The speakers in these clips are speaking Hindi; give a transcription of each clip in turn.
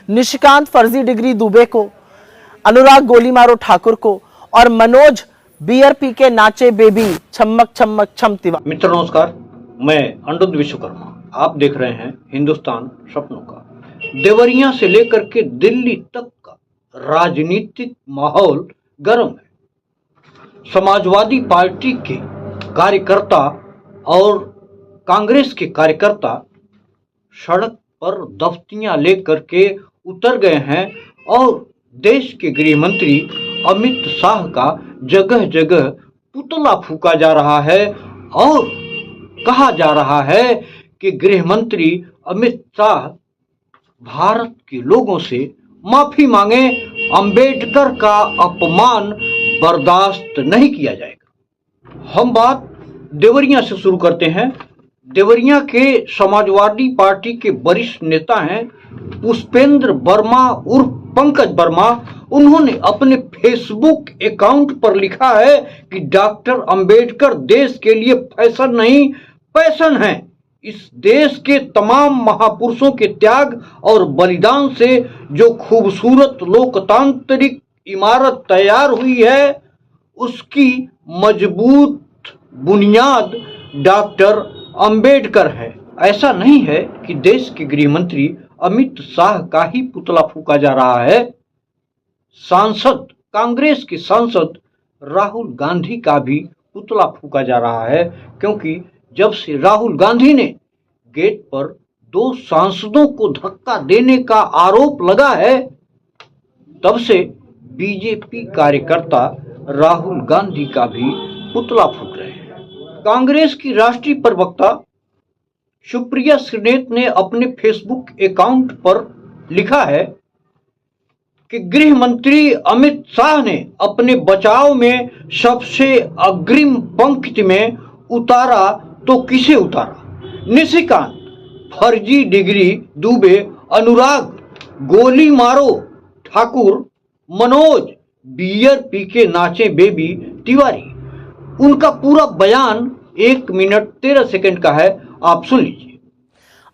निशिकांत फर्जी डिग्री दुबे को, अनुराग गोली मारो ठाकुर को और मनोज बियर पी के नाचे बेबी छमक छमक छम तिवारी। मित्रों नमस्कार, मैं अनिरुद्ध विश्वकर्मा, आप देख रहे हैं हिंदुस्तान सपनों का। देवरिया से लेकर के दिल्ली तक का राजनीतिक माहौल गर्म है। समाजवादी पार्टी के कार्यकर्ता और कांग्रेस के कार्यकर्ता सड़क पर दफ्तियां लेकर के उतर गए हैं और देश के गृह मंत्री अमित शाह का जगह जगह पुतला फूका जा रहा है और कहा जा रहा है कि गृह मंत्री अमित शाह भारत के लोगों से माफी मांगे, अंबेडकर का अपमान बर्दाश्त नहीं किया जाएगा। हम बात देवरिया से शुरू करते हैं। देवरिया के समाजवादी पार्टी के वरिष्ठ नेता हैं पुष्पेंद्र वर्मा उर्फ पंकज वर्मा। उन्होंने अपने फेसबुक अकाउंट पर लिखा है कि डॉक्टर अंबेडकर देश के लिए फैशन नहीं पैशन है। इस देश के तमाम महापुरुषों के त्याग और बलिदान से जो खूबसूरत लोकतांत्रिक इमारत तैयार हुई है, उसकी मजबूत बुनियाद डॉक्टर अंबेडकर है। ऐसा नहीं है कि देश के गृह मंत्री अमित शाह का ही पुतला फूका जा रहा है। सांसद, कांग्रेस के सांसद राहुल गांधी का भी पुतला फूका जा रहा है, क्योंकि जब से राहुल गांधी ने गेट पर 2 सांसदों को धक्का देने का आरोप लगा है, तब से बीजेपी कार्यकर्ता राहुल गांधी का भी पुतला फूक रहे हैं। कांग्रेस की राष्ट्रीय प्रवक्ता सुप्रिया श्रीनेत ने अपने फेसबुक अकाउंट पर लिखा है कि गृह मंत्री अमित शाह ने अपने बचाव में सबसे अग्रिम पंक्ति में उतारा तो किसे उतारा? निशिकांत फर्जी डिग्री दुबे, अनुराग गोली मारो ठाकुर, मनोज बियर पी के नाचे बेबी तिवारी। उनका पूरा बयान 1 मिनट 13 सेकंड का है, आप सुन लीजिए।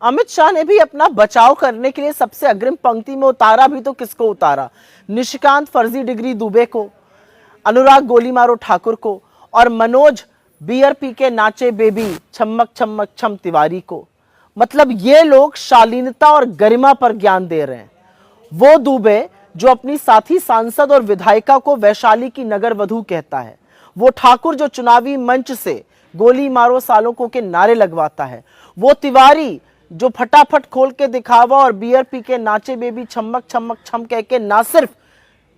अमित शाह ने भी अपना बचाव करने के लिए सबसे अग्रिम पंक्ति में उतारा भी तो किसको उतारा? निशिकांत फर्जी डिग्री दुबे को, अनुराग गोली मारो ठाकुर को और मनोज बियर पी के नाचे बेबी छमक छमक छम तिवारी को। मतलब ये लोग शालीनता और गरिमा पर ज्ञान दे रहे हैं। वो दुबे जो अपनी साथी सांसद और विधायिका को वैशाली की नगर वधू कहता है, वो ठाकुर जो चुनावी मंच से गोली मारो सालों के नारे लगवाता है, वो तिवारी जो फटाफट खोल के दिखावा और बियर पी के नाचे बेबी छमक छमक छम कह के ना सिर्फ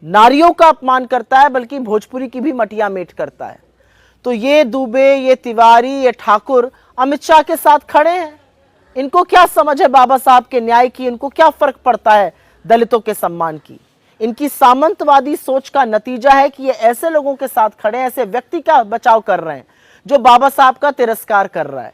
नारियों का अपमान करता है बल्कि भोजपुरी की भी मटिया मेट करता है। तो ये दुबे, ये तिवारी, ये ठाकुर अमित शाह के साथ खड़े हैं। इनको क्या समझ है बाबा साहब के न्याय की? इनको क्या फर्क पड़ता है दलितों के सम्मान की? इनकी सामंतवादी सोच का नतीजा है कि ये ऐसे लोगों के साथ खड़े हैं, ऐसे व्यक्ति का बचाव कर रहे हैं जो बाबा साहब का तिरस्कार कर रहा है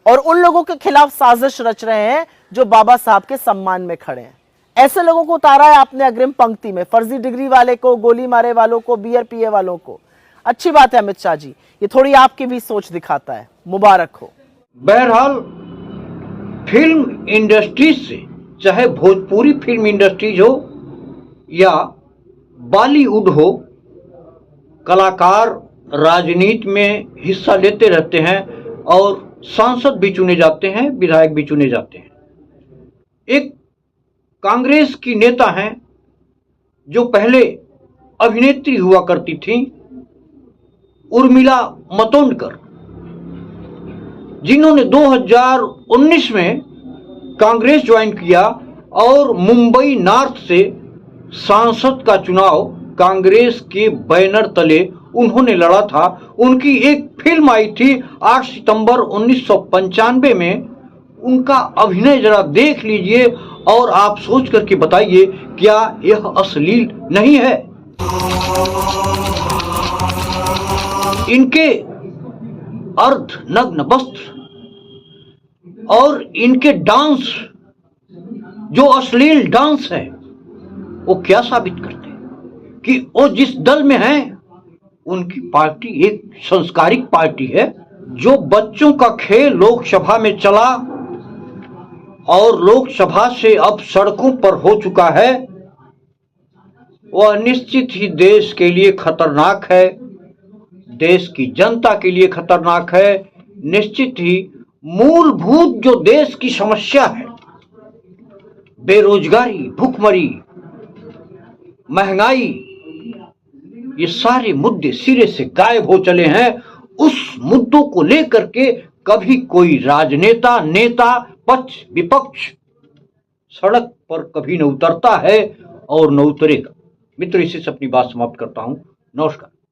और उन लोगों के खिलाफ साजिश रच रहे हैं जो बाबा साहब के सम्मान में खड़े हैं। ऐसे लोगों को उतारा है आपने अग्रिम पंक्ति में, फर्जी डिग्री वाले को, गोली मारे वालों को, बियर पिए वालों को। अच्छी बात है अमित शाह जी, ये थोड़ी आपकी भी सोच दिखाता है, मुबारक हो। बहरहाल फिल्म इंडस्ट्रीज से, चाहे भोजपुरी फिल्म इंडस्ट्रीज हो या बॉलीवुड हो, कलाकार राजनीति में हिस्सा लेते रहते हैं और सांसद भी चुने जाते हैं, विधायक भी चुने जाते हैं। एक कांग्रेस की नेता हैं जो पहले अभिनेत्री हुआ करती थी, उर्मिला मातोंडकर, जिन्होंने 2019 में कांग्रेस ज्वाइन किया और मुंबई नॉर्थ से सांसद का चुनाव कांग्रेस के बैनर तले उन्होंने लड़ा था। उनकी एक फिल्म आई थी 8 सितंबर 1995 में। उनका अभिनय जरा देख लीजिए और आप सोच करके बताइए, क्या यह अश्लील नहीं है? इनके अर्ध नग्न वस्त्र और इनके डांस, जो अश्लील डांस है, वो क्या साबित करते हैं कि वो जिस दल में हैं उनकी पार्टी एक संस्कारिक पार्टी है। जो बच्चों का खेल लोकसभा में चला, और लोकसभा से अब सड़कों पर हो चुका है, वह निश्चित ही देश के लिए खतरनाक है, देश की जनता के लिए खतरनाक है। निश्चित ही मूलभूत जो देश की समस्या है, बेरोजगारी, भूखमरी, महंगाई, ये सारे मुद्दे सिरे से गायब हो चले हैं। उस मुद्दों को लेकर के कभी कोई राजनेता, नेता, पक्ष विपक्ष सड़क पर कभी न उतरता है और न उतरेगा। मित्र, इसी से अपनी बात समाप्त करता हूं। नमस्कार।